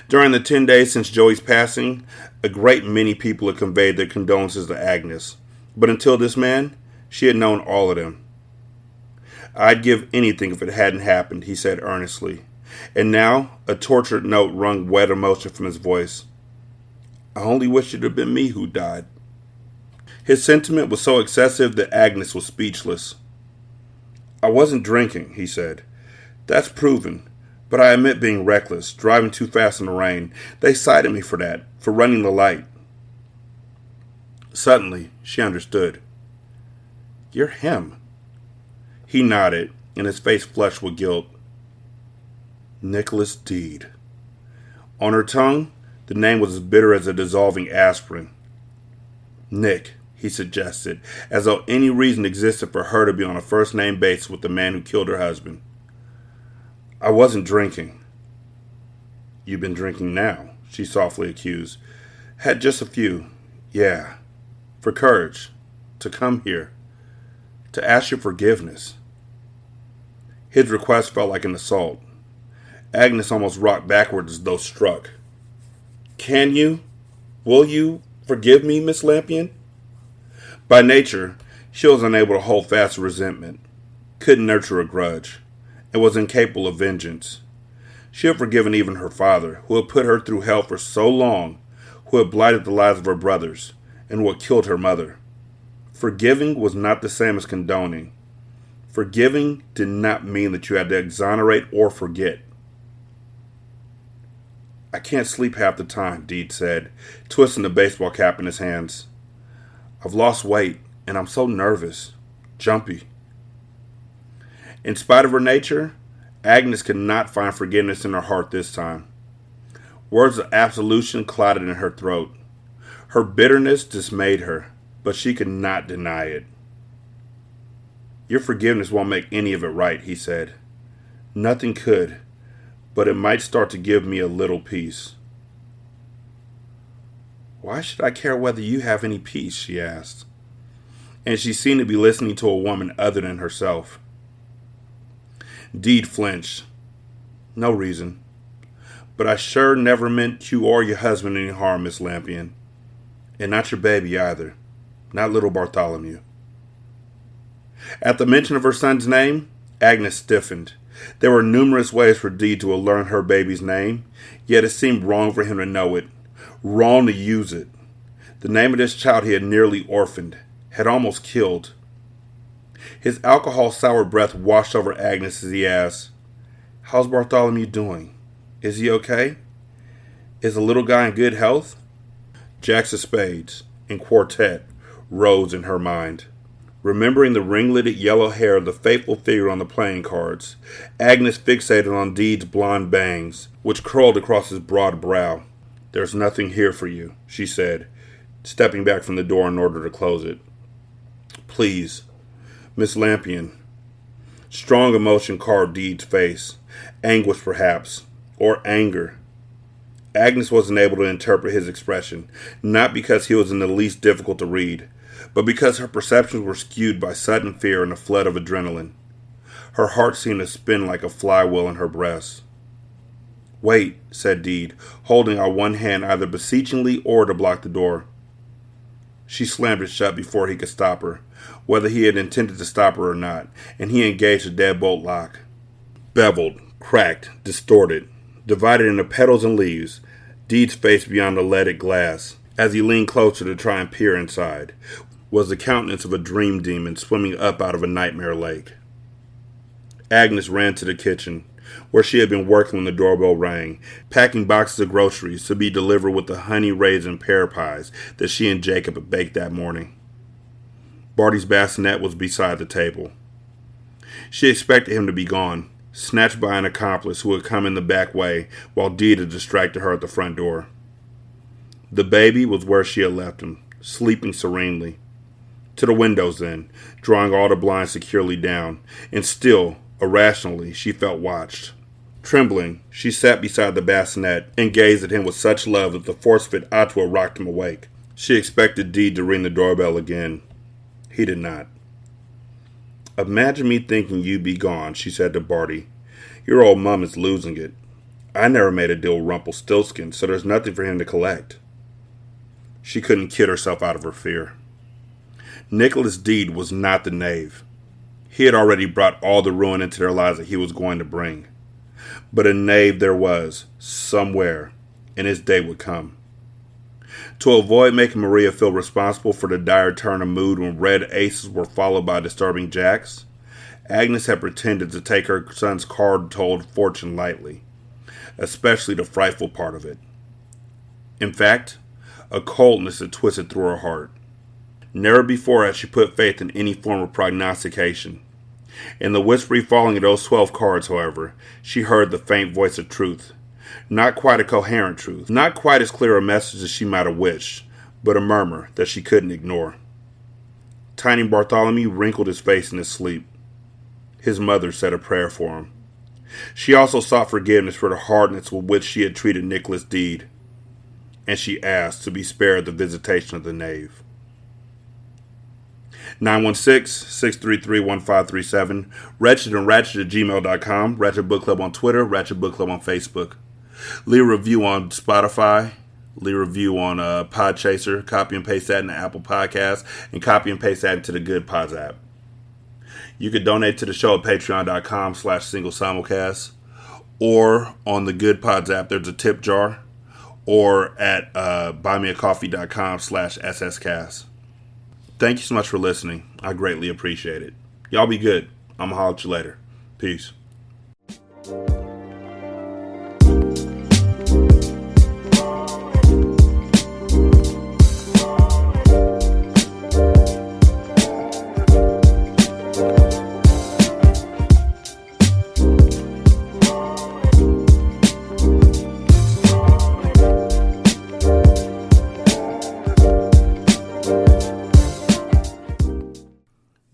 During the 10 days since Joey's passing, a great many people had conveyed their condolences to Agnes, but until this man, she had known all of them. I'd give anything if it hadn't happened, he said earnestly, and now a tortured note wrung wet emotion from his voice. I only wish it had been me who died. His sentiment was so excessive that Agnes was speechless. I wasn't drinking, he said. That's proven. But I admit being reckless, driving too fast in the rain. They cited me for that, for running the light. Suddenly, she understood. You're him. He nodded, and his face flushed with guilt. Nicholas Deed. On her tongue, the name was as bitter as a dissolving aspirin. Nick, he suggested, as though any reason existed for her to be on a first-name basis with the man who killed her husband. I wasn't drinking. You've been drinking now, she softly accused. Had just a few. Yeah. For courage. To come here. To ask your forgiveness. His request felt like an assault. Agnes almost rocked backwards as though struck. Can you? Will you forgive me, Miss Lampion? By nature, she was unable to hold fast to resentment. Couldn't nurture a grudge. And was incapable of vengeance. She had forgiven even her father, who had put her through hell for so long, who had blighted the lives of her brothers, and who had killed her mother. Forgiving was not the same as condoning. Forgiving did not mean that you had to exonerate or forget. I can't sleep half the time, Deed said, twisting the baseball cap in his hands. I've lost weight, and I'm so nervous, jumpy. In spite of her nature, Agnes could not find forgiveness in her heart this time. Words of absolution clotted in her throat. Her bitterness dismayed her, but she could not deny it. Your forgiveness won't make any of it right, he said. Nothing could, but it might start to give me a little peace. Why should I care whether you have any peace, she asked. And she seemed to be listening to a woman other than herself. Deed flinched. No reason. But I sure never meant you or your husband any harm, Miss Lampion. And not your baby either. Not little Bartholomew. At the mention of her son's name, Agnes stiffened. There were numerous ways for Deed to learn her baby's name, yet it seemed wrong for him to know it. Wrong to use it. The name of this child he had nearly orphaned, had almost killed. His alcohol-sour breath washed over Agnes as he asked, How's Bartholomew doing? Is he okay? Is the little guy in good health? Jacks of spades, in quartet, rose in her mind. Remembering the ringleted yellow hair of the faithful figure on the playing cards, Agnes fixated on Deed's blonde bangs, which curled across his broad brow. There's nothing here for you, she said, stepping back from the door in order to close it. Please, Miss Lampion, Strong emotion carved Deed's face. Anguish, perhaps, or anger. Agnes wasn't able to interpret his expression, not because he was in the least difficult to read, but because her perceptions were skewed by sudden fear and a flood of adrenaline. Her heart seemed to spin like a flywheel in her breast. "Wait," said Deed, holding out one hand either beseechingly or to block the door. She slammed it shut before he could stop her, whether he had intended to stop her or not, and he engaged the deadbolt lock. Beveled, cracked, distorted, divided into petals and leaves, Deed's face beyond the leaded glass, as he leaned closer to try and peer inside, was the countenance of a dream demon swimming up out of a nightmare lake. Agnes ran to the kitchen, where she had been working when the doorbell rang, packing boxes of groceries to be delivered with the honey raisin pear pies that she and Jacob had baked that morning. Barty's bassinet was beside the table. She expected him to be gone, snatched by an accomplice who had come in the back way while Deed had distracted her at the front door. The baby was where she had left him, sleeping serenely. To the windows then, drawing all the blinds securely down, and still, irrationally, she felt watched. Trembling, she sat beside the bassinet and gazed at him with such love that the force of it ought to have rocked him awake. She expected Deed to ring the doorbell again. He did not. "Imagine me thinking you'd be gone," she said to Barty. "Your old mum is losing it. I never made a deal with Rumpelstiltskin, so there's nothing for him to collect." She couldn't kid herself out of her fear. Nicholas Deed was not the knave. He had already brought all the ruin into their lives that he was going to bring. But a knave there was, somewhere, and his day would come. To avoid making Maria feel responsible for the dire turn of mood when red aces were followed by disturbing jacks, Agnes had pretended to take her son's card-told fortune lightly, especially the frightful part of it. In fact, a coldness had twisted through her heart. Never before had she put faith in any form of prognostication. In the whispery falling of those 12 cards, however, she heard the faint voice of truth. Not quite a coherent truth, not quite as clear a message as she might have wished, but a murmur that she couldn't ignore. Tiny Bartholomew wrinkled his face in his sleep. His mother said a prayer for him. She also sought forgiveness for the hardness with which she had treated Nicholas Deed, and she asked to be spared the visitation of the knave. 916-633-1537, Ratchet and Ratchet at gmail.com, Ratchet Book Club on Twitter, Ratchet Book Club on Facebook. Leave a review on Spotify, leave a review on Podchaser, copy and paste that into Apple Podcasts, and copy and paste that into the Good Pods app. You can donate to the show at patreon.com/singlesimulcast, or on the Good Pods app, there's a tip jar, or at buymeacoffee.com/sscast. Thank you so much for listening. I greatly appreciate it. Y'all be good. I'm going to holler at you later. Peace.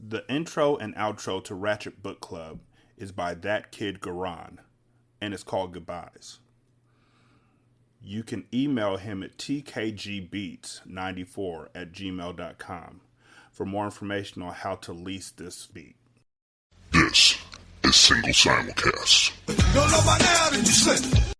The intro and outro to Ratchet Book Club is by That Kid Garan, and it's called Goodbyes. You can email him at tkgbeats94@gmail.com for more information on how to lease this beat. This is Single Simulcast. Don't know by now, did you slip?